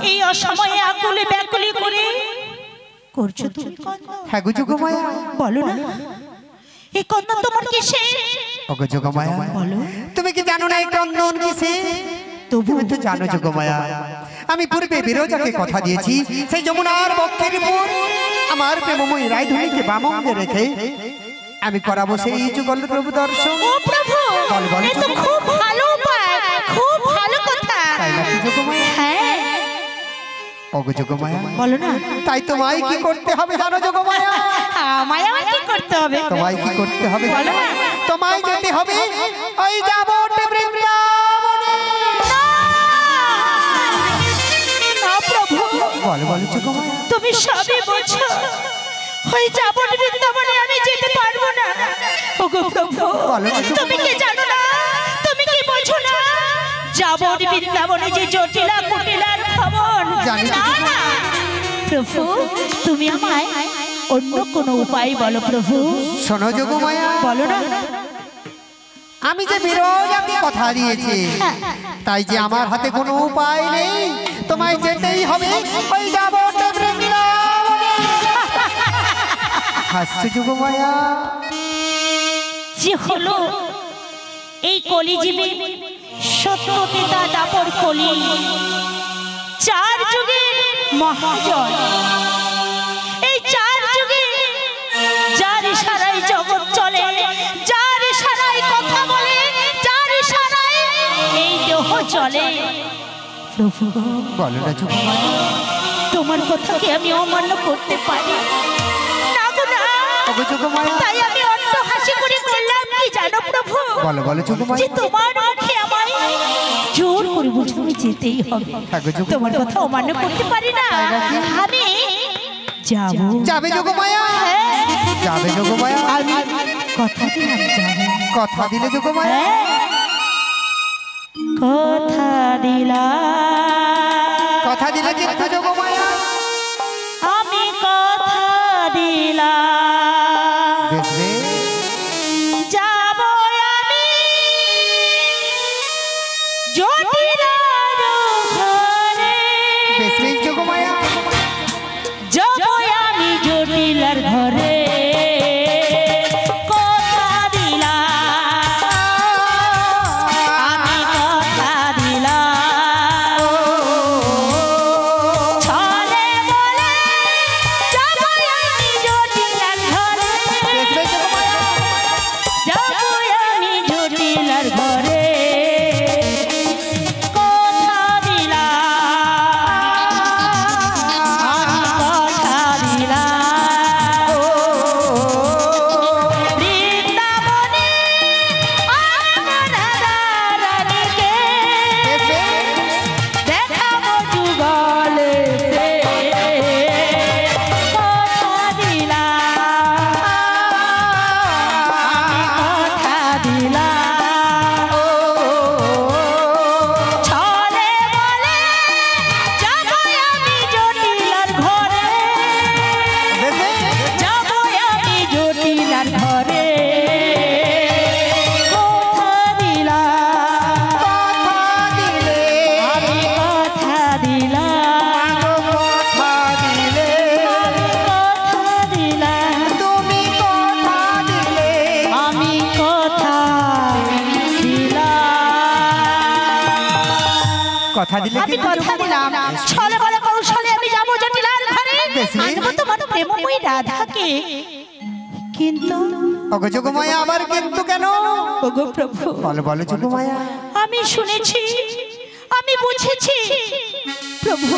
এই অসময়ে আকুলে ব্যাকুলি করে করছো তুমি কন্যা? হ্যাঁ গো যোগমায়া, বলো না এই কন্যা তোমার কিসে? ওগো যোগমায়া বলো, তুমি কি জানো না এই কন্যন কিসে? তুমি তো জানো যোগমায়া, আমি পূর্বে বিরজাকে কথা দিয়েছি সেই যমুনার বক্ষের উপর আমার প্রেমময়ী রায়ধনীকে বামঙ্গে রেখে আমি করাবো সেই যুগল প্রভু দর্শন। ও প্রভু, এ তো খুব ভালো উপায়, খুব ভালো কথা। তাই নাকি যোগমায়া? হ্যাঁ ওগো যোগমায়া বলো না, তাই তোমায় কি করতে হবে জানো যোগমায়া? আমায় আবার কি করতে হবে? তোমায় কি করতে হবে বলো না? তোমায় যেতে হবে ওই যাবট বৃন্দাবনে। না প্রভু, বলো বলো যোগমায়া, তুমি সবই বোঝো, ওই যাবট বৃন্দাবনে আমি যেতে পারবো না। ওগো প্রভু বলো, তুমি কি জানো না, তুমি কি বোঝো না যাবট বৃন্দাবনে যে জটিলা কুটিলার খবর? জানি না প্রভু, তুমি আমায় অন্য কোনো উপায় বলো প্রভু। শোনো যোগমায়া বলো না, আমি যে বিরজাকে কথা দিয়েছি তাই যে আমার হাতে কোনো উপায় নেই, তোমায় যেতেই হবে ওই যাবট বৃন্দাবনে। হাসছো যোগমায়া যে হলো এই কলিজীবে সত্যপিতা দাপর কলি চার যুগের মহাজয় এই চার যুগে যার ইশারায় জগৎ চলে যার ইশারায় কথা বলে যার ইশারায় এই দেহ চলে প্রভু বলো না যোগমায়া তোমার কথাকে আমি অমান্য করতে পারি না গো না যোগমায়া তাই আমি অট্ট হাসি করে করলাম কি জানো প্রভু বলো বলো যোগমায়া যে তোমার মুখে আমায় জোর করে বলছো আমি যেতেই হবে তোমার কথা অমান্য করতে পারি না আমি যাব যাবে যোগমায়া যাবে যোগমায়া আমি কথা দিলাম যাব কথা দিলে যোগমায়া কথা দিলাম কথা দিলে কিন্তু যোগমায়া আমি কথা দিলাম বেশ যাব আমি জটিলার ঘরে বেশ বেশ যোগমায়া যাব আমি জটিলার ঘরে কথা দিলাম আমি কথা দিলাম ছলে বলে যাব আমি জটিলার ঘরে বেশ বেশ যোগমায়া যাব আমি জটিলার ঘরে কথা দিলাম আমি কথা দিলাম বৃন্দাবনে আমার রাধারানীকে বেশ বেশ দেখাবো যুগলেতে কথা দিলাম কথা দিলাম ছলে বলে যাব আমি জটিলার ঘরে বেশ বেশ যাব আমি জটিলার ঘরে কথা দিলাম কথা দিলে আমি কথা দিলাম কথা দিলে কথা দিলাম তুমি কথা দিলে আমি কথা দিলাম কথা দিলে আমি কিন্তু কথা দিলাম ছলে বলে কৌশলে আমি যাব জটিলার ঘরে বেশি। আনবো তোমার প্রেমময়ী রাধাকে কিন্তু ওগো যোগমায়া আবার কিন্তু কেন ওগো প্রভু বলো বলো যোগমায়া আমি শুনেছি আমি বুঝেছি প্রভু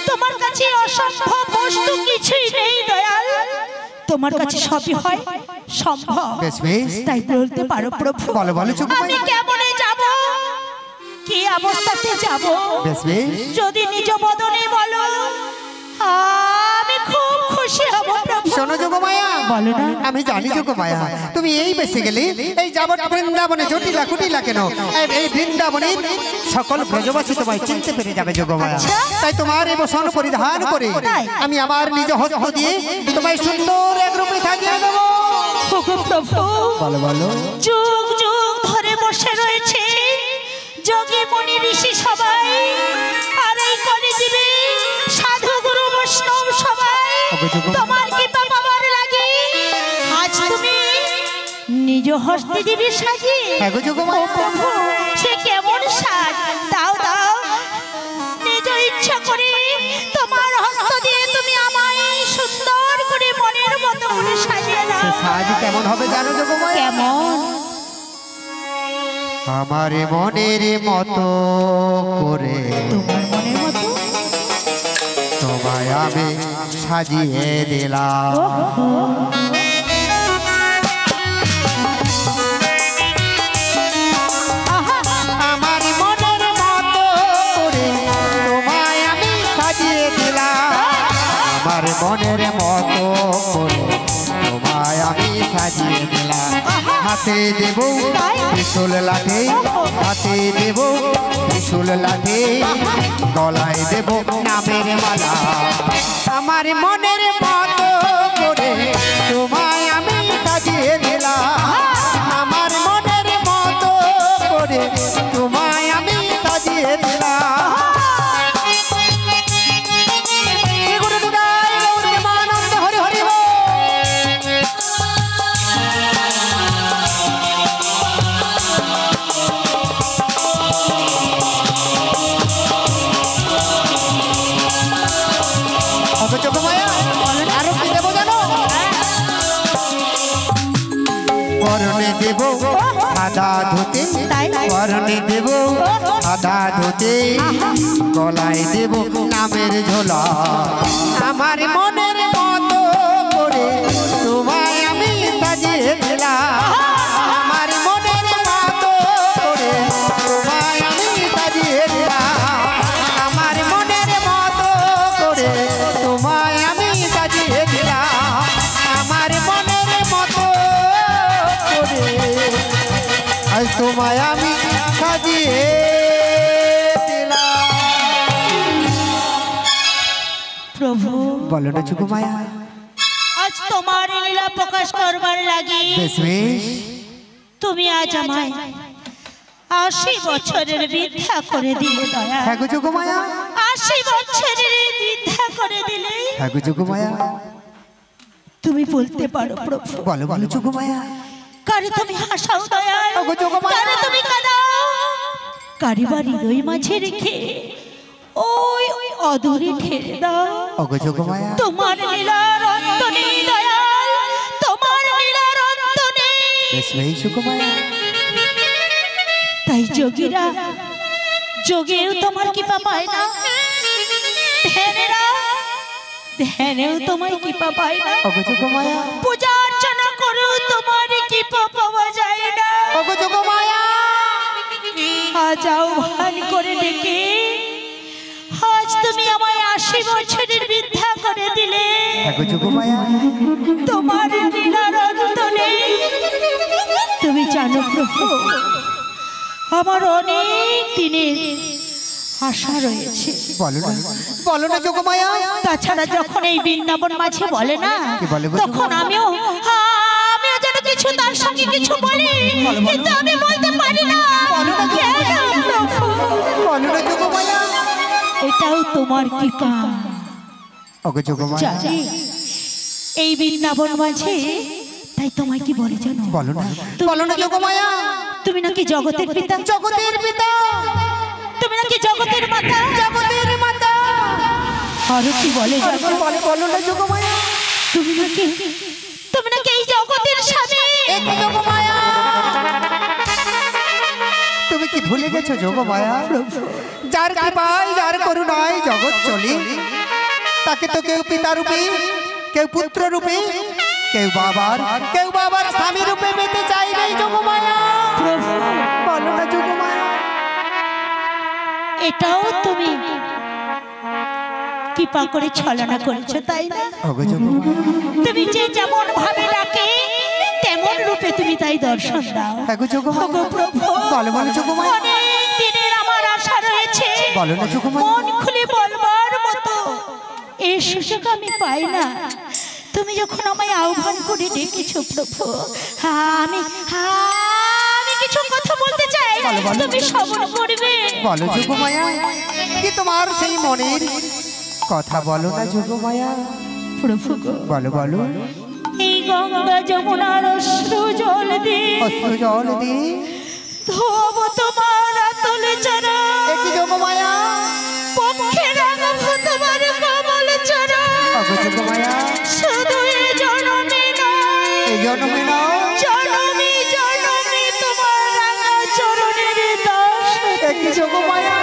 তোমার কাছে অসম্ভব বস্তু কিছুই নেই দয়াল তোমার কাছে সবই হয় সম্ভব বেশ বেশ তাই বলতে পারো প্রভু বলো বলো আমি যোগমায়া কেমনে যাব কি অবস্থাতে যাব বেশ বেশ যদি নিজ বদনে বলো আমি খুব খুশি হব প্রভু শোনো যোগমায়া বলো না আমি জানি যোগমায়া তুমি এই বেশি গেলে এই যাবত বৃন্দাবনে জটিলা কুটিলা কেন এই বৃন্দাবনের সকল ব্রজবাসী তোমায় চিনতে পেরে যাবে যোগমায়া আচ্ছা। তাই তোমার এই বসন পরিধান করে তাই? আমি আমার নিজ হস্ত দিয়ে তোমায় সুন্দর এক রূপে সাজিয়ে দেবো ওগো প্রভু বলো বলো যুগ যুগ ধরে বসে রয়েছে যোগী মুনি ঋষি সবাই আর এই কলিযুগে সাধু গুরু বৈষ্ণব সবাই ওগো যোগমায়া। তোমার কৃপা পাবার লাগে আজ তুমি নিজ হস্তে দিবি সাজি হ্যাঁ গো যোগমায়া। প্রভু সে কেমন সাজ দাও দাও নিজ ইচ্ছা করে তোমার হস্ত দিয়ে তুমি আমায় সুন্দর করে মনের মতো করে সাজিয়ে দাও সে সাজ কেমন হবে জানো যোগমায়া কেমন আমার মনের মতো করে তোমার মনের মতো তোমায় আমি সাজিয়ে দিলাম আমার মনের মতো করে তোমায় আমি সাজিয়ে দিলাম আমার মনের মতো করে তোমায় আমি সাজিয়ে দিলাম হাতে দেব ত্রিশূল লাঠি হাতে দেব ত্রিশূল লাঠি গলায় দেব নামের মালা আমার মনের মতো করে তোমায় আমি সাজিয়ে দিলাম আমার মনের মতো করে তোমায় আমি সাজিয়ে দিলাম শ্রী গুরু নিতাই গৌর প্রেমানন্দ হরি হরি বল। পরনে দেব সাদা ধুতি, পরনে দেব সাদা ধুতি, গলায় দেব নামের ঝোলা। আমার মনের মতো করে তোমায় আমি সাজিয়ে দিলাম, আমার মনের মতো করে তোমায় আমি সাজিয়ে দিলাম, আমার মনের মতো করে তোমায় আমি সাজিয়ে দিলাম, আমার মনের মতো করে আজ তোমায় আমি সাজিয়ে দিলাম। প্রভু বলো না যোগমায়া, আজ তোমার লীলা প্রকাশ করবার লাগি বেশ বেশ তুমি আজ আমায় 80 বছরের বৃদ্ধা করে দিলে দয়া। হ্যাঁ গো যোগমায়া, 80 বছরের বৃদ্ধা করে দিলে। হ্যাঁ গো যোগমায়া, তুমি বলতে পারো প্রভু। বলো বলো যোগমায়া, কারে তুমি হাসাও দয়া, ওগো যোগমায়া, কারে তুমি কাঁদাও, কারে বা হৃদয় মাঝে রেখে ওই অদূরে ঠেলে দাও। ওগো যোগমায়া, তোমার লীলার অন্ত নেই দয়াল, তোমার লীলার অন্ত নেই। বেশ বেশ যোগমায়া, তাই যোগীরা যোগেও তোমার কৃপা পায় না, ধ্যানেরা ধ্যানেও তোমার কৃপা পায় না, ওগো যোগমায়া, পূজা অর্চনা করেও তোমার কৃপা পাওয়া যায় না। ওগো যোগমায়া, আজ আহ্বান করে ডেকে আজ তুমি আমায় 80 বছরের বৃদ্ধা করে দিলে। ওগো যোগমায়া, তোমার লীলার অন্ত নেই। তুমি জানো প্রভু, আমার অনেক দিনের আশা রয়েছে। বলো না যোগমায়া। তাছাড়া যখন এই বৃন্দাবন মাঝে বলে না, তখন আমিও যেন কিছু তার সঙ্গে কিছু বলি, কিন্তু আমি বলতে পারি না। বলো না যোগমায়া, এটাও তোমার কৃপা। ওগো যোগমায়া, এই বৃন্দাবন মাঝে তাই তোমায় কি বলে জানো? বলো না যোগমায়া, তুমি নাকি জগতের পিতা, জগতের পিতা, তুমি নাকি জগতের মাতা, জগতের মাতা, আরো কি বলে জানো? বলো না যোগমায়া, তুমি নাকি এই জগতের স্বামী। একই যোগমায়া, তুমি কি ভুলে গেছো যোগমায়া? যার কৃপায় যার করুণায় জগৎ চলে, তাকে তো কেউ পিতা রূপে, কেউ পুত্র রূপে, কেউ বাবার স্বামী রূপে পেতে চাইবে যোগমায়া। বলো না যোগমায়া, এটাও তুমি কৃপা করে ছলনা করেছো তাই না? তুমি যে যেমন ভাবে ডাকে তেমন রূপে তুমি তাই দর্শন দাও। অনেক দিনের আমার আশা রয়েছে, মন খুলে বলবার মতো এই সুযোগ আমি পাই না। তুমি যখন আমায় আহ্বান করে ডেকেছো প্রভু, আমি কিছু কথা বলতে চাই, তুমি শ্রবণ করবে। বলো যোগমায়া, কি তোমার সেই মনের কথা বলো না যোগমায়া। প্রভু বলো, এই গঙ্গা যমুনার অশ্রু জল দিয়ে ধোব তোমার আতল চরণ। একই যোগমায়া, পক্ষে রাঙাবো তোমার কমল চরণ। ওগো যোগমায়া, শুধু এই জনমে নয়, জনমে তোমার রাঙা চরণের দর্শন। একই যোগমায়া,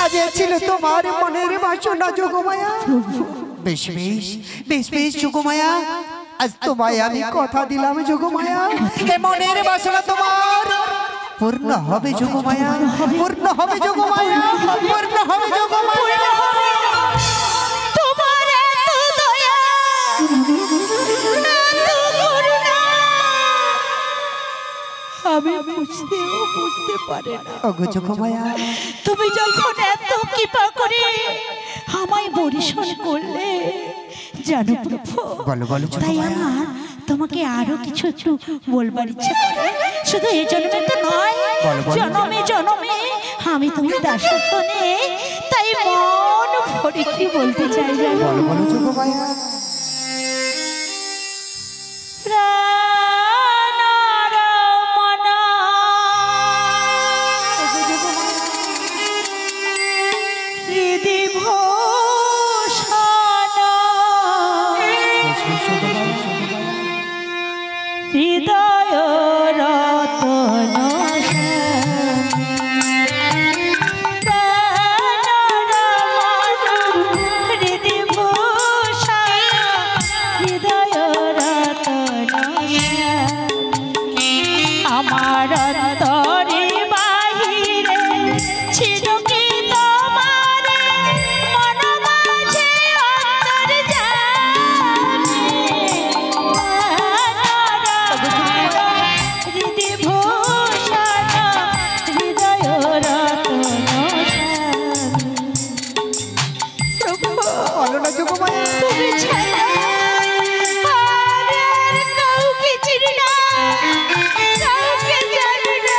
আজ ছিল তোমার মনের বাসনা যোগমায়া। বেশ যোগমায়া, আজ তোমায় আমি কথা দিলাম যোগমায়া, এ মনের বাসনা তোমার পূর্ণ হবে যোগমায়া, পূর্ণ হবে যোগমায়া, পূর্ণ হবে যোগমায়া। তোমার এত দয়া, এত করুণা আমি বুঝতে পারি না। ওগো যোগমায়া, তুমি যখন এত কৃপা করে আমায় পরিশোধ করলে, জানো প্রভু, তাই আমার তোমাকে আরো কিছু একটু বলবার ইচ্ছে করে। শুধু এই জন্মে তো নয়, জনমে আমি তোমার দাসত্ব নেই, তাই মন ভরে কি বলতে চাই জানো? বলো যোগমায়া, হৃদয় রতন আমার অন্তরে বাহিরে ছিল কি তোমার মন মাঝে অন্তর জানে হৃদয় ভূষণ হৃদয় রতন প্রভু বলো না যোগমায়া তুমি ছাড়া আর কাউকে চিনি না কাউকে জানি না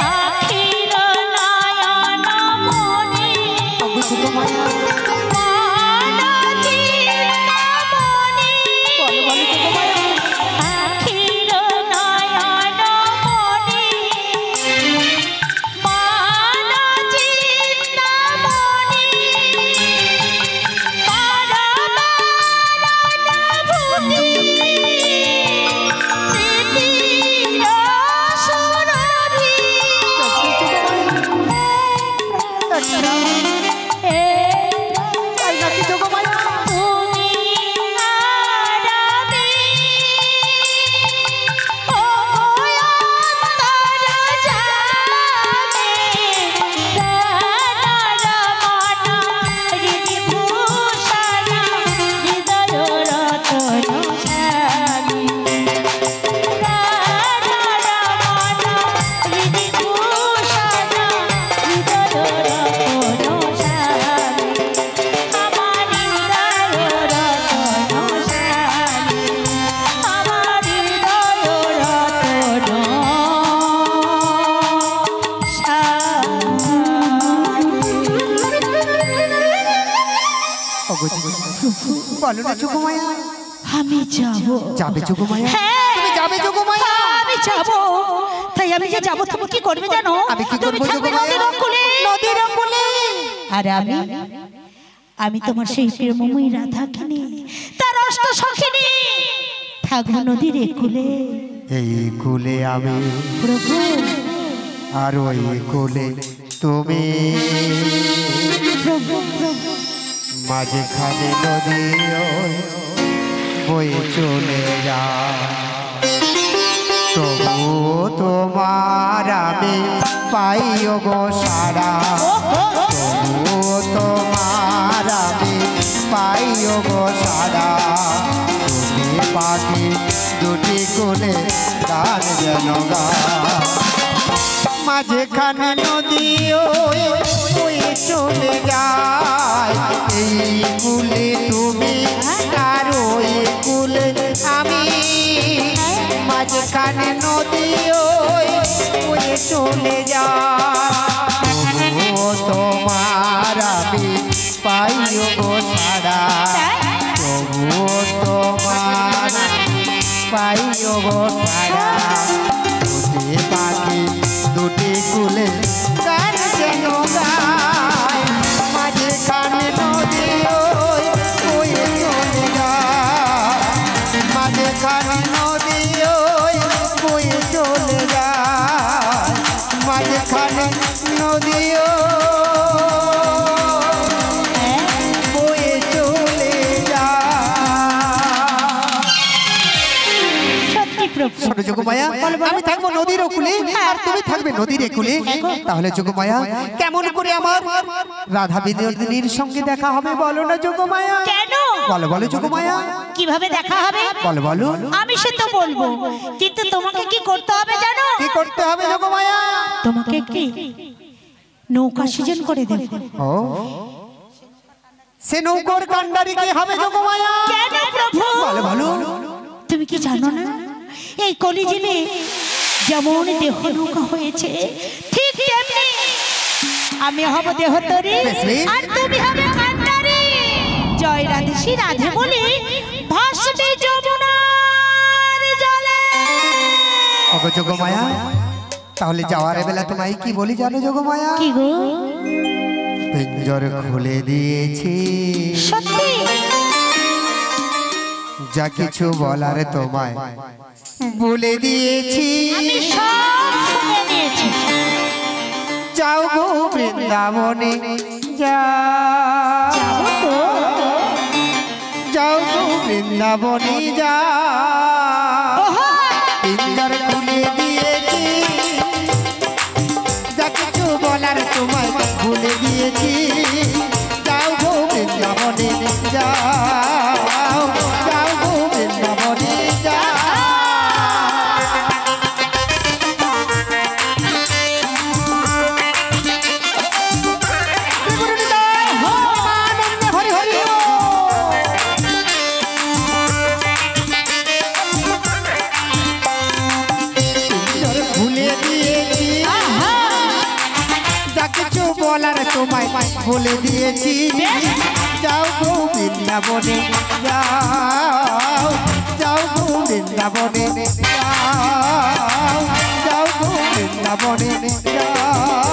আখির নয়ন মনি যোগমায়া মানতি নামনি বলো বলো যোগমায়া আখির নয়ন মনি মানতি নামনি পরমানভূতি প্রীতির সুরভি তাই নাকি যোগমায়া তুমি আর আমি ও অন্তর জানে প্রাণ মন হৃদিভূষণ হৃদয় রতন জানি প্রাণ মন হৃদিভূষণ হৃদয় রতন জানি আমার হৃদয় রতন জানি আমার হৃদয় বলো না যোগমায়া আমি যাব যাবে যোগমায়া হ্যাঁ তুমি যাবে যোগমায়া আমি যাব তাই আমি যে যাব তুমি কি করবে জানো আমি কি তুমি করবো থাকবে যোগমায়া নদীর কোলে নদীর কোলে আর আমি তোমার সেই প্রেমময়ী রাধাকিনী তার অষ্ট সখিনী থাকবো নদীর কোলে এই কোলে আমি প্রভু আর ওই কোলে তুমি প্রভু প্রভু মাঝখানে নদী বয়ে চলে যা তবু তোমার আমি পাইও গো সারা তবু তোমার আমি পাইও গো সারা তুমি পাখি দুটি কোলে গান যেন গা মাঝখানে নদী বয়ে চলে যায় এই কুলে তুমি আর ওই কুলে আমি মাঝখানে নদী বয়ে চলে যায় তোমার আমি পাইও গো সারা তবুও তোমার পাইও গো সারা দুটি পাখি দুটি কুলে গান যেন গায় মাঝখানে নদী বয়ে চলে যায় মাঝখানে নদী বয়ে চলে যায় মাঝখানে নদী বয়ে চলে যায় সত্যি প্রভু ছোট যোগমায়া আমি থাকবো নদীর কুলে আর তুমি থাকবে নদীর কুলে তাহলে যোগমায়া কেমন করে আমার রাধা বিনোদিনীর সঙ্গে দেখা হবে বলো না যোগমায়া কেন বলো বলো যোগমায়া কিভাবে দেখা হবে বলো বলো আমি সে তো বলবো কিন্তু তোমাকে কি করতে হবে জানো কি করতে হবে যোগমায়া তোমাকে একটি নৌকা সৃজন করে দেব ও সে নৌকার কান্ডারি কি হবে যোগমায়া কেন প্রভু বলো বলো তুমি কি জানো না এই কলিযুগে যেমন দেহ নৌকা হয়েছে ঠিক তেমনি আমি হব দেহতরী বেশ, বেশ। আর তুমি হবে জয় রাধে শ্রী রাধে বলে ভাসবে যমুনার জলে। ওগো যোগমায়া, তাহলে যাওয়ার বেলা তোমায় কি বলি জানো যোগমায়া? কি গো? পিঞ্জর খুলে দিয়েছি, সত্যি? যা কিছু বলার তোমায় বলে দিয়েছি। আমি সব শুনে নিয়েছি। যাও গো বৃন্দাবনে যাও, যাবো তো। যাও গো বৃন্দাবনে যাও। পিঞ্জর খুলে দিয়েছি, যা কিছু বলার তোমায় বলে দিয়েছি। যাও গো বৃন্দাবনে যাও, যাও গো বৃন্দাবনে যাও। হরি হরি পিঞ্জর খুলে দিয়েছি, যা কিছু বলার তোমায় বলে দিয়েছি। যাও গো বৃন্দাবনে যাও, যাও গো বৃন্দাবনে যাও, যাও গো বৃন্দাবনে যাও।